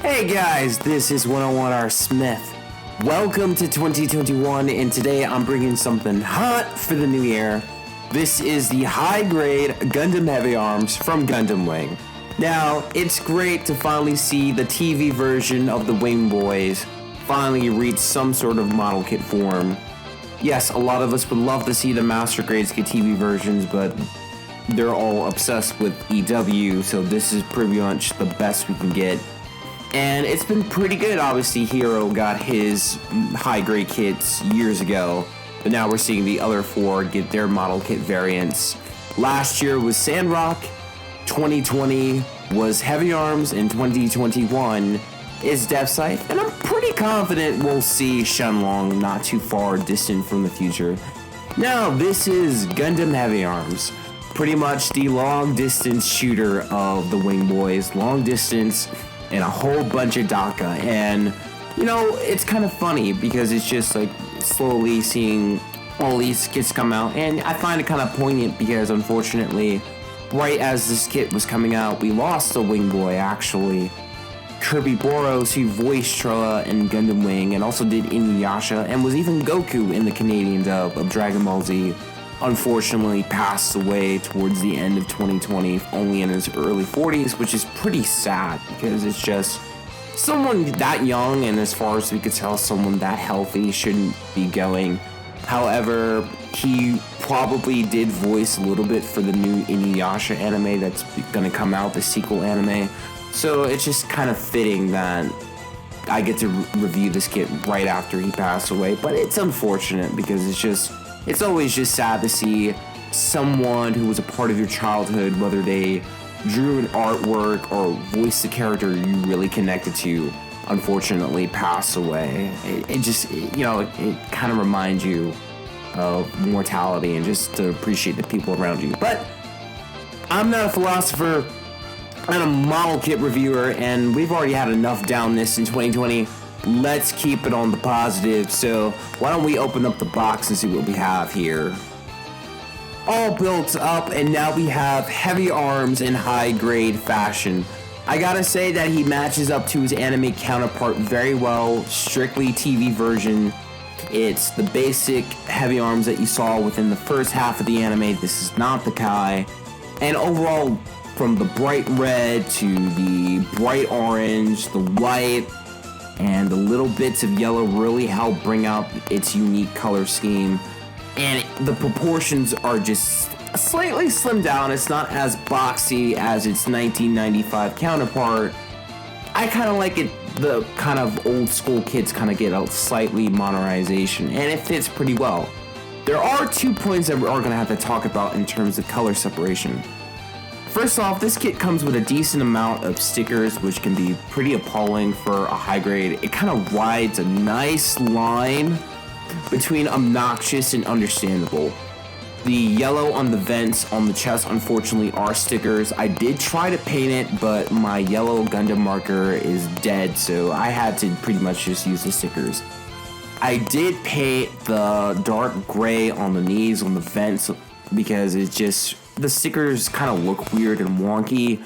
Hey guys, this is 101R Smith. Welcome to 2021, and today I'm bringing something hot for the new year. This is the high-grade Gundam Heavyarms from Gundam Wing. Now, it's great to finally see the TV version of the Wing Boys finally reach some sort of model kit form. Yes, a lot of us would love to see the Master Grades get TV versions, but they're all obsessed with EW, so this is pretty much the best we can get. And it's been pretty good. Obviously, Hero got his high-grade kits years ago, but now we're seeing the other four get their model kit variants. Last year was Sandrock, 2020 was Heavyarms, and 2021 is Death Scythe. And I'm pretty confident we'll see Shenlong not too far distant from the future. Now, this is Gundam Heavyarms, pretty much the long-distance shooter of the Wing Boys. Long distance and a whole bunch of DACA, and you know, it's kind of funny because it's just like slowly seeing all these kits come out, and I find it kind of poignant because unfortunately, right as this kit was coming out, we lost a Wing Boy actually. Kirby Boros, who voiced Trowa in Gundam Wing and also did Inuyasha and was even Goku in the Canadian dub of Dragon Ball Z, unfortunately passed away towards the end of 2020, only in his early 40s, which is pretty sad because it's just someone that young, and as far as we could tell, someone that healthy shouldn't be going. However, he probably did voice a little bit for the new Inuyasha anime that's going to come out, the sequel anime. So it's just kind of fitting that I get to review this kit right after he passed away, but it's unfortunate because it's always just sad to see someone who was a part of your childhood, whether they drew an artwork or voiced the character you really connected to, unfortunately pass away. It just, you know, it kind of reminds you of mortality and just to appreciate the people around you. But I'm not a philosopher, I'm a model kit reviewer, and we've already had enough downness in 2020. Let's keep it on the positive, so why don't we open up the box and see what we have here. All built up, and now we have Heavyarms in high-grade fashion. I gotta say that he matches up to his anime counterpart very well. Strictly TV version. It's the basic Heavyarms that you saw within the first half of the anime. This is not the Kai. And overall, from the bright red to the bright orange, the white, and the little bits of yellow really help bring out its unique color scheme. And the proportions are just slightly slimmed down. It's not as boxy as its 1995 counterpart. I kind of like it, the kind of old school kits kind of get a slightly modernization, and it fits pretty well. There are 2 points that we are going to have to talk about in terms of color separation. First off, this kit comes with a decent amount of stickers, which can be pretty appalling for a high grade. It kind of rides a nice line between obnoxious and understandable. The yellow on the vents on the chest, unfortunately, are stickers. I did try to paint it, but my yellow Gundam marker is dead, so I had to pretty much just use the stickers. I did paint the dark gray on the knees on the vents because it's just, the stickers kind of look weird and wonky.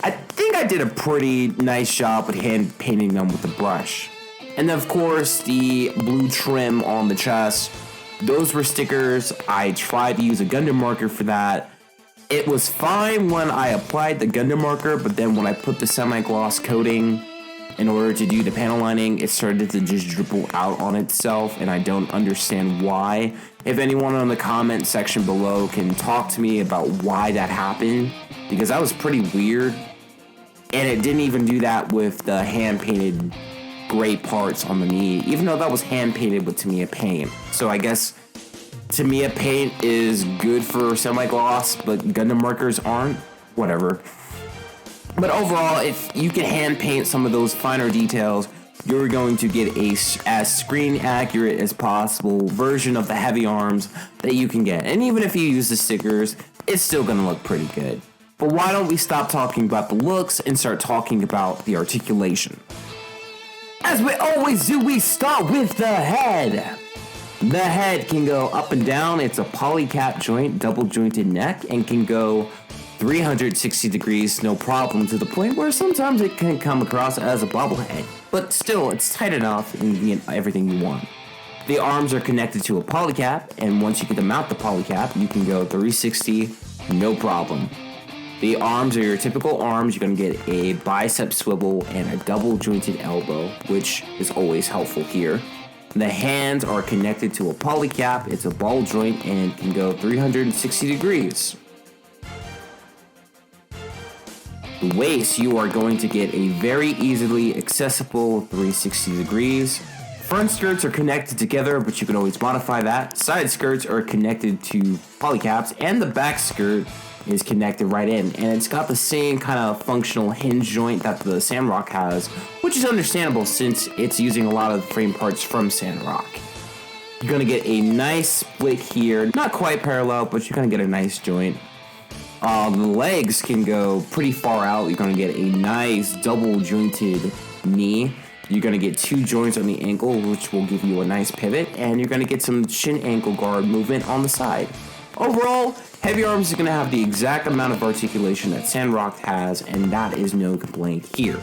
I think I did a pretty nice job with hand painting them with the brush. And then of course the blue trim on the chest, those were stickers. I tried to use a Gundam marker for that. It was fine when I applied the Gundam marker, but then when I put the semi-gloss coating in order to do the panel lining, it started to just dribble out on itself, and I don't understand why. If anyone on the comment section below can talk to me about why that happened, because that was pretty weird. And it didn't even do that with the hand-painted gray parts on the knee, even though that was hand-painted with Tamiya paint. So I guess Tamiya paint is good for semi-gloss, but Gundam markers aren't. Whatever. But overall, if you can hand paint some of those finer details, you're going to get as screen accurate as possible version of the Heavyarms that you can get. And even if you use the stickers, it's still going to look pretty good. But why don't we stop talking about the looks and start talking about the articulation? As we always do, we start with the head. The head can go up and down. It's a polycap joint, double jointed neck, and can go 360 degrees, no problem, to the point where sometimes it can come across as a bobblehead. But still, it's tight enough and you get everything you want. The arms are connected to a polycap, and once you can mount the polycap, you can go 360, no problem. The arms are your typical arms. You're going to get a bicep swivel and a double jointed elbow, which is always helpful here. The hands are connected to a polycap. It's a ball joint and can go 360 degrees. The waist, you are going to get a very easily accessible 360 degrees. Front skirts are connected together, but you can always modify that. Side skirts are connected to polycaps, and the back skirt is connected right in. And it's got the same kind of functional hinge joint that the Sandrock has, which is understandable since it's using a lot of frame parts from Sandrock. You're going to get a nice split here. Not quite parallel, but you're going to get a nice joint. The legs can go pretty far out. You're going to get a nice double jointed knee. You're going to get 2 joints on the ankle, which will give you a nice pivot. And you're going to get some shin ankle guard movement on the side. Overall, Heavyarms is going to have the exact amount of articulation that Sandrock has, and that is no complaint here.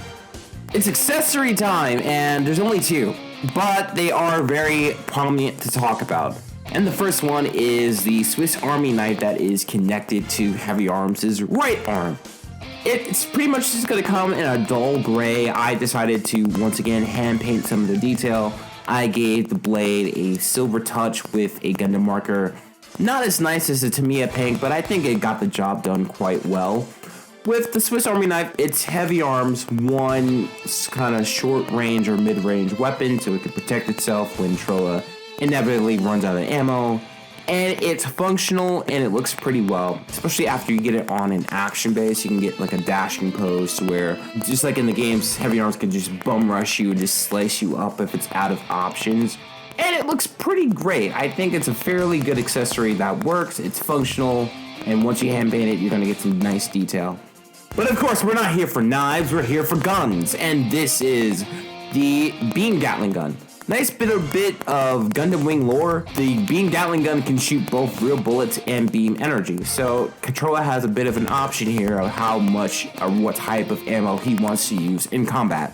It's accessory time, and there's only 2, but they are very prominent to talk about. And the first one is the Swiss Army knife that is connected to Heavyarms' right arm. It's pretty much just going to come in a dull gray. I decided to, once again, hand paint some of the detail. I gave the blade a silver touch with a Gundam marker. Not as nice as the Tamiya pink, but I think it got the job done quite well. With the Swiss Army knife, it's Heavyarms' one kind of short range or mid-range weapon, so it can protect itself when Trowa inevitably runs out of ammo. And it's functional and it looks pretty well, especially after you get it on an action base. You can get like a dashing pose to where, just like in the games, Heavyarms can just bum rush you and just slice you up if it's out of options. And it looks pretty great. I think it's a fairly good accessory that works, it's functional, and once you hand paint it, you're gonna get some nice detail. But of course, we're not here for knives, we're here for guns, and this is the Beam Gatling gun. Nice bit of Gundam Wing lore. The Beam Gatling gun can shoot both real bullets and beam energy, so Trowa has a bit of an option here of how much or what type of ammo he wants to use in combat.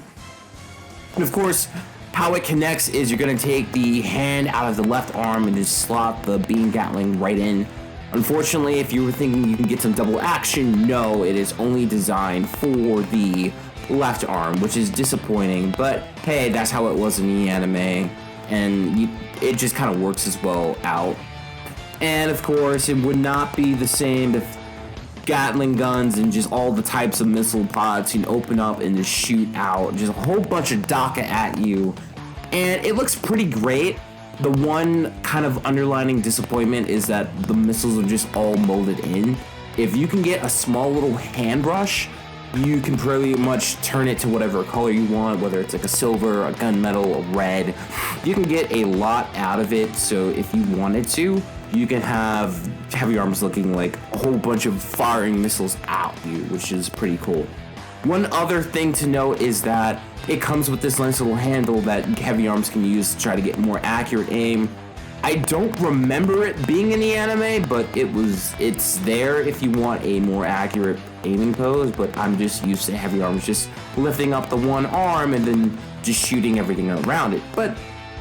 And of course, how it connects is you're going to take the hand out of the left arm and just slot the Beam Gatling right in. Unfortunately, if you were thinking you can get some double action, no, it is only designed for the left arm, which is disappointing, but hey, that's how it was in the anime, and it just kind of works as well out. And of course, it would not be the same if Gatling guns and just all the types of missile pods can open up and just shoot out just a whole bunch of DACA at you, and it looks pretty great. The one kind of underlining disappointment is that the missiles are just all molded in. If you can get a small little hand brush, you can pretty much turn it to whatever color you want, whether it's like a silver, a gunmetal, a red. You can get a lot out of it, so if you wanted to, you can have Heavyarms looking like a whole bunch of firing missiles at you, which is pretty cool. One other thing to note is that it comes with this nice little handle that Heavyarms can use to try to get more accurate aim. I don't remember it being in the anime, but it's there if you want a more accurate aiming pose, but I'm just used to Heavyarms just lifting up the one arm and then just shooting everything around it. But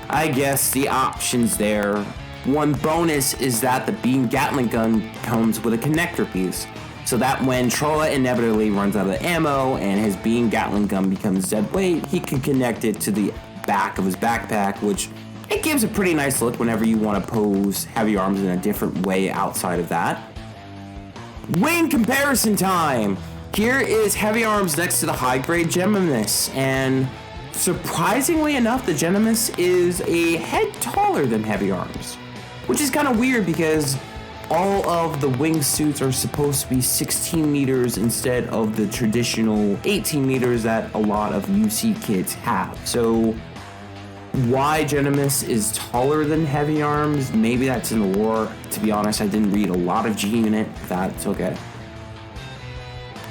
I guess the option's there. One bonus is that the Beam Gatling gun comes with a connector piece, so that when Trowa inevitably runs out of ammo and his Beam Gatling gun becomes dead weight, he can connect it to the back of his backpack, which it gives a pretty nice look whenever you want to pose Heavyarms in a different way outside of that. Wing comparison time! Here is Heavyarms next to the high-grade Genimus, and surprisingly enough, the Genimus is a head taller than Heavyarms, which is kind of weird because all of the wingsuits are supposed to be 16 meters instead of the traditional 18 meters that a lot of UC kids have. So why Genimus is taller than Heavyarms, maybe that's in the lore. To be honest, I didn't read a lot of G-Unit, that's okay.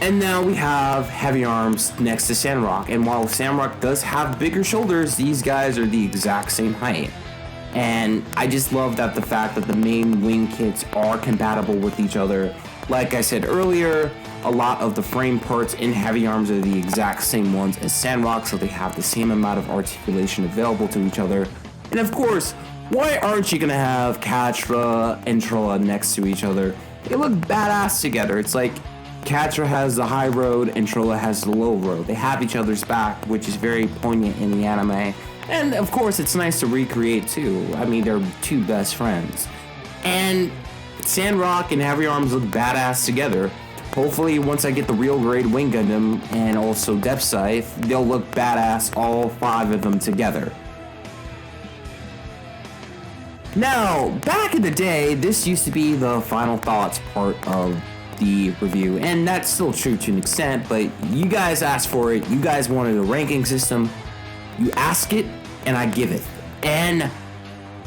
And now we have Heavyarms next to Sandrock, and while Sandrock does have bigger shoulders, these guys are the exact same height. And I just love that the fact that the main wing kits are compatible with each other. Like I said earlier, a lot of the frame parts in Heavyarms are the exact same ones as Sandrock, so they have the same amount of articulation available to each other. And of course, why aren't you gonna have Catra and Trowa next to each other? They look badass together. It's like Catra has the high road and Trowa has the low road. They have each other's back, which is very poignant in the anime. And of course, it's nice to recreate too. I mean, they're two best friends. And Sandrock and Heavyarms look badass together. Hopefully, once I get the real grade Wing Gundam and also Depth Scythe, they'll look badass, all 5 of them together. Now, back in the day, this used to be the final thoughts part of the review, and that's still true to an extent, but you guys asked for it. You guys wanted a ranking system. You ask it, and I give it. And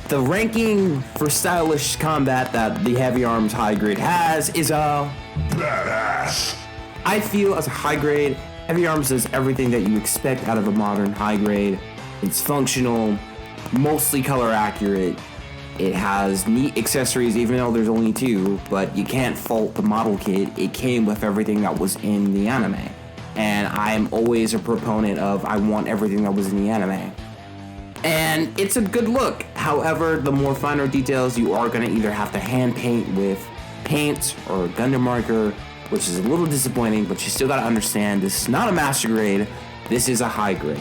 the ranking for stylish combat that the Heavyarms high grade has is a badass. I feel as a high grade, Heavyarms does everything that you expect out of a modern high grade. It's functional, mostly color accurate. It has neat accessories, even though there's only 2, but you can't fault the model kit. It came with everything that was in the anime. And I'm always a proponent of I want everything that was in the anime. And it's a good look. However, the more finer details, you are going to either have to hand paint with paint or Gundam marker, which is a little disappointing, but you still got to understand this is not a master grade, this is a high grade.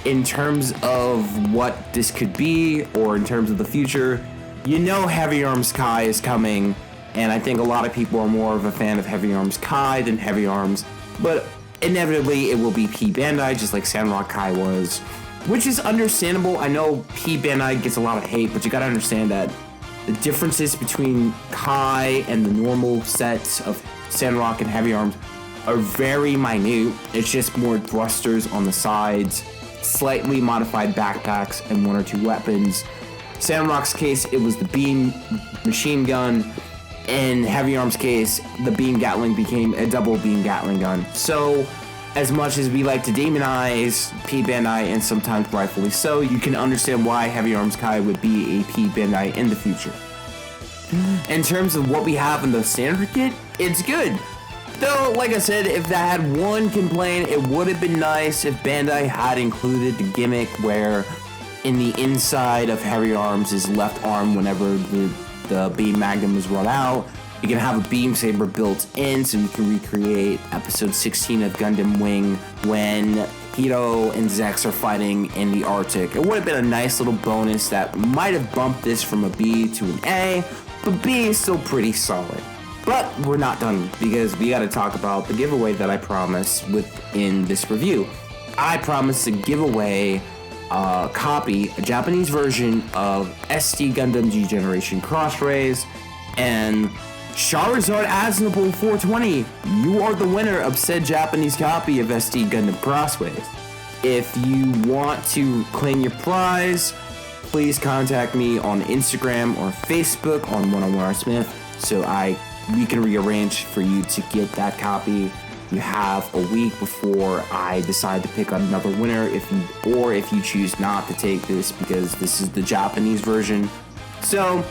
In terms of what this could be, or in terms of the future, you know Heavyarms Kai is coming, and I think a lot of people are more of a fan of Heavyarms Kai than Heavyarms, but inevitably it will be P Bandai, just like Sandrock Kai was, which is understandable. I know P Bandai gets a lot of hate, but you gotta understand that the differences between Kai and the normal sets of Sandrock and Heavyarms are very minute. It's just more thrusters on the sides, slightly modified backpacks, and 1 or 2 weapons. Sandrock's case, it was the beam machine gun. In Heavyarms' case, the beam Gatling became a double beam Gatling gun. So, as much as we like to demonize P Bandai, and sometimes rightfully so, you can understand why Heavyarms Kai would be a P Bandai in the future. In terms of what we have in the standard kit, it's good. Though, like I said, if that had one complaint, it would have been nice if Bandai had included the gimmick where in the inside of Heavyarms' his left arm, whenever the beam magnum is run out, you can have a beam saber built in, so you can recreate episode 16 of Gundam Wing when Hiro and Zex are fighting in the Arctic. It would have been a nice little bonus that might have bumped this from a B to an A, but B is still pretty solid. But we're not done, because we gotta talk about the giveaway that I promised within this review. I promised to give away a copy, a Japanese version of SD Gundam G Generation Crossrays, and Charizard Aznable 420. You are the winner of said Japanese copy of SD Gundam Crossways. If you want to claim your prize, please contact me on Instagram or Facebook on 101R Smith, so we can rearrange for you to get that copy. You have a week before I decide to pick another winner, if you choose not to take this, because this is the Japanese version. So,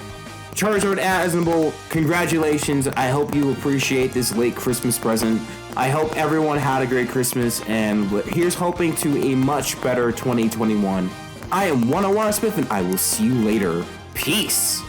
Charizard Aznable, congratulations. I hope you appreciate this late Christmas present. I hope everyone had a great Christmas, and here's hoping to a much better 2021. I am 101 Smith, and I will see you later. Peace.